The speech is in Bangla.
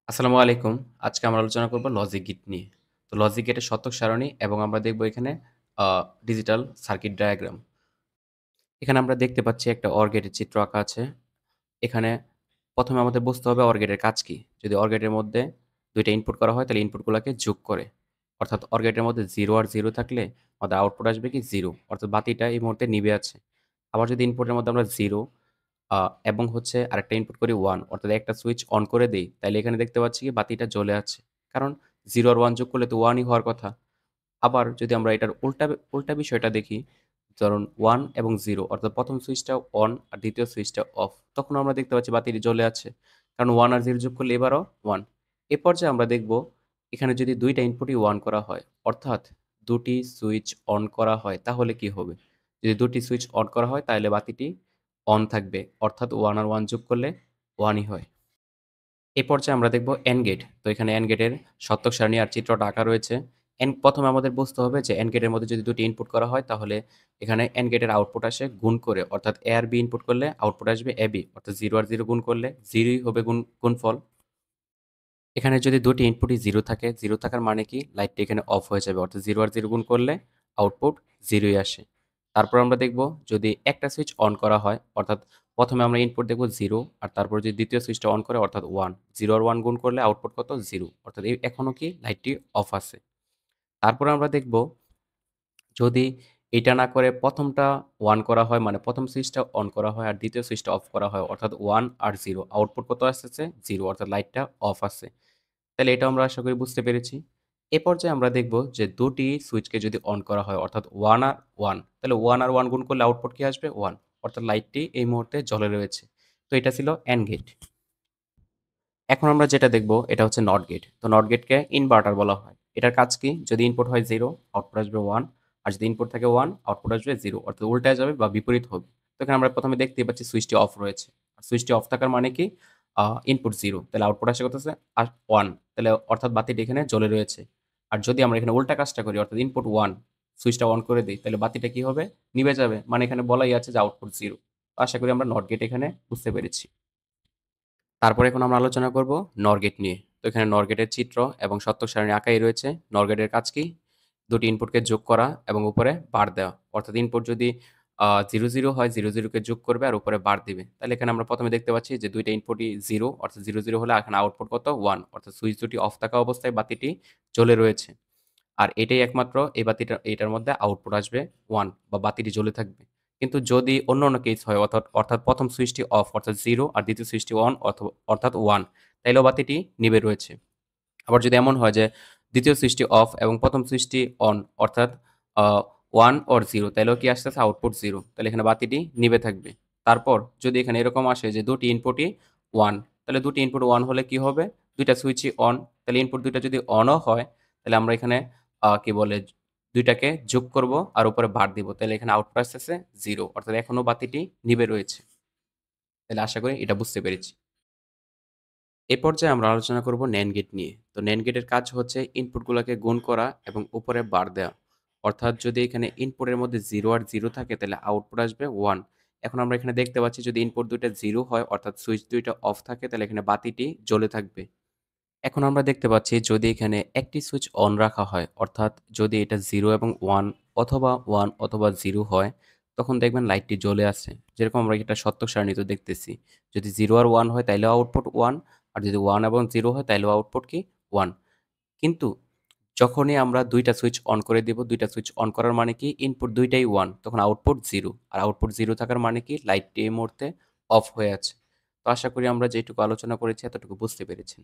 আসসালামু আলাইকুম। আজকে আমরা আলোচনা করব লজিক গেট নিয়ে। তো লজিক গেটের শতক সারণী এবং আমরা দেখব এখানে আ ডিজিটাল সার্কিট ডায়াগ্রাম। এখানে আমরা দেখতে পাচ্ছি একটা OR গেটের চিত্র আঁকা আছে। এখানে ১ম এ আমাদের বুঝতে হবে OR গেটের কাজ কি? যদি OR গেটের মধ্যে ২ টা ইনপুট করা হয় তাহলে ইনপুটগুলাকে যোগ করে। অর্থাৎ OR গেটের মধ্যে 0 আর 0 থাকলে আমাদের আউটপুট আসবে কি 0 অর্থাৎ বাতিটা এই মুহূর্তে নিভে আছে। আবার যদি ইনপুটের মধ্যে আমরা 0 আ এবং হচ্ছে আরেকটা ইনপুট করি 1 অর্থাৎ একটা সুইচ অন করে দেই, তাইলে এখানে দেখতে পাচ্ছি কি বাতিটা জ্বলে আছে। কারণ 0 আর 1 যোগ করলে তো 1 ই হওয়ার কথা। আবার যদি আমরা এটার উল্টা বিষয়টা দেখি, ধরুন 1 এবং 0 অর্থাৎ ১ম সুইচটা অন আর ২য় সুইচটা অফ। তখন আমরা দেখতে পাচ্ছি বাতিটি জ্বলে আছে। কারণ 1 আর 0 যোগ করলে এবারও 1। এ পর্যায়ে আমরা দেখব এখানে যদি ২ টা ইনপুটই 1 করা হয়, অর্থাৎ ২ টি সুইচ অন করা হয় তাহলে কি হবে? যদি ২ টি সুইচ অন করা হয় তাহলে বাতিটি অন থাকবে। অর্থাৎ 1 আর 1 যোগ করলে 1 ই হয়। এ পর্যায়ে আমরা দেখব AND গেট। তো এখানে AND গেটের সত্যক সারণী আর চিত্রটা আঁকা রয়েছে। ১ম এ আমাদের বুঝতে হবে যে AND গেটের মধ্যে যদি ২ টি ইনপুট করা হয় তাহলে এখানে AND গেটের আউটপুট আসে গুণ করে। অর্থাৎ A আর B ইনপুট করলে আউটপুট আসবে AB অর্থাৎ 0 আর 0 গুণ করলে 0 ই হবে গুণফল। এখানে যদি ২ টি ইনপুটই 0 থাকে, 0 থাকার মানে কি? লাইটটি এখানে অফ হয়ে যাবে। অর্থাৎ 0 আর 0 গুণ করলে আউটপুট 0 ই আসে। তারপর আমরা দেখব যদি একটা সুইচ অন করা হয়, অর্থাৎ ১ম এ আমরা ইনপুট দেখব 0 আর তারপর যদি ২য় সুইচটা অন করে অর্থাৎ 1, 0 আর 1 গুণ করলে আউটপুট কত? 0 অর্থাৎ এখনো কি লাইটটি অফ আছে। তারপরে আমরা দেখব যদি এটা না করে ১ম টা 1 করা হয় মানে ১ম সুইচটা অন করা হয় আর ২য় সুইচটা অফ করা হয় অর্থাৎ 1 আর 0 আউটপুট কত আসতেছে? 0 অর্থাৎ লাইটটা অফ আছে। তাহলে এটাও আমরা আশা করি বুঝতে পেরেছি। এ পর্যায়ে আমরা দেখব যে ২ টি সুইচকে যদি অন করা হয় অর্থাৎ 1 আর 1 তাহলে 1 আর 1 গুণ করলে আউটপুট কি আসবে? 1 অর্থাৎ লাইটটি এই মুহূর্তে জ্বলে রয়েছে। তো এটা ছিল AND গেট। এখন আমরা যেটা দেখব এটা হচ্ছে NOT গেট। তো NOT গেটকে ইনভার্টার বলা হয়। এটার কাজ কি? যদি ইনপুট হয় 0 আউটপুট আসবে 1 আর যদি ইনপুট থাকে 1 আউটপুট আসবে 0 অর্থাৎ উল্টায় যাবে বা বিপরীত হবে। তো এখানে আমরা ১ম এ দেখতেই পাচ্ছি সুইচটি অফ রয়েছে। আর সুইচটি অফ থাকার মানে কি? ইনপুট 0 তাহলে আউটপুট আসে কত আছে? 1 তাহলে অর্থাৎ বাতিটি এখানে জ্বলে রয়েছে। আর যদি আমরা এখানে উল্টা কাজটা করি অর্থাৎ ইনপুট 1 সুইচটা অন করে দেই তাহলে বাতিটা কি হবে? নিভে যাবে। মানে এখানে বলাই আছে যে আউটপুট 0। তো আশা করি আমরা NOT গেট এখানে বুঝতে পেরেছি। তারপরে এখন আমরা আলোচনা করব NOR গেট নিয়ে। তো এখানে NOR গেটের চিত্র এবং সত্যক সারণী আঁকাই রয়েছে। NOR গেটের কাজ কি? ২ টি ইনপুটকে যোগ করা এবং উপরে বার দেওয়া। অর্থাৎ ইনপুট যদি ০, ০ হয় ০, ০ কে যোগ করবে আর উপরে বার দিবে। তাহলে এখানে আমরা ১ম এ দেখতে পাচ্ছি যে ২ টা ইনপুটই 0 অর্থাৎ ০, ০ হলে এখানে আউটপুট কত? 1 অর্থাৎ সুইচ দুটি অফ থাকা অবস্থায় বাতিটি জ্বলে রয়েছে। আর এটাই একমাত্র এই এইটার মধ্যে আউটপুট আসবে 1 বা বাতিটি জ্বলে থাকবে। কিন্তু যদি অন্য কেস হয় অর্থাৎ ১ম সুইচটি অফ অর্থাৎ 0 আর ২য় সুইচটি অন অর্থাৎ 1 তাইলেও বাতিটি নিভে রয়েছে। আবার যদি এমন হয় যে ২য় সুইচটি অফ এবং ১ম সুইচটি অন অর্থাৎ আ 1 or 0 তাইলেও কি আসতেছে আউটপুট 0 তাহলে এখানে বাতিটি নিভে থাকবে। তারপর যদি এখানে এরকম আসে যে ২ টি ইনপুটই 1 তাহলে ২ টি ইনপুট 1 হলে কি হবে? ২ টা সুইচই অন। তাহলে ইনপুট ২ টা যদি অনও হয় তাহলে আমরা এখানে কি বলে ২ টাকে যোগ করব আর উপরে বার দিব। তাহলে এখানে আউটপুট আসতেছে 0 অর্থাৎ এখনো বাতিটি নিভে রয়েছে। তাহলে আশা করি এটা বুঝতে পেরেছি। এ পর্যায়ে আমরা আলোচনা করব NAND গেট নিয়ে। তো NAND গেটের কাজ হচ্ছে ইনপুটগুলোকে গুণ করা এবং উপরে বার দেওয়া। অর্থাৎ যদি এখানে ইনপুটের মধ্যে 0 আর 0 থাকে তাহলে আউটপুট আসবে 1। এখন আমরা এখানে দেখতে পাচ্ছি যদি ইনপুট ২ টা 0 হয় অর্থাৎ সুইচ ২ টা অফ থাকে তাহলে এখানে বাতিটি জ্বলে থাকবে। এখন আমরা দেখতে পাচ্ছি যদি এখানে একটি সুইচ অন রাখা হয় অর্থাৎ যদি এটা 0 এবং 1 অথবা 1 অথবা 0 হয় তখন দেখবেন লাইটটি জ্বলে আছে। যেরকম আমরা এটা সত্যক সারণীতে দেখতেছি। যদি 0 আর 1 হয় তাইলেও আউটপুট 1 আর যদি 1 এবং 0 হয় তাইলেও আউটপুট কি 1। কিন্তু যখনই আমরা ২ টা সুইচ অন করে দিব, ২ টা সুইচ অন করার মানে কি ইনপুট ২ টাই 1 তখন আউটপুট 0 আর আউটপুট 0 থাকার মানে কি লাইটটি এই মুহূর্তে অফ হয়ে আছে। তো আশা করি আমরা যেটুকু আলোচনা করেছি এতটুকু বুঝতে পেরেছেন।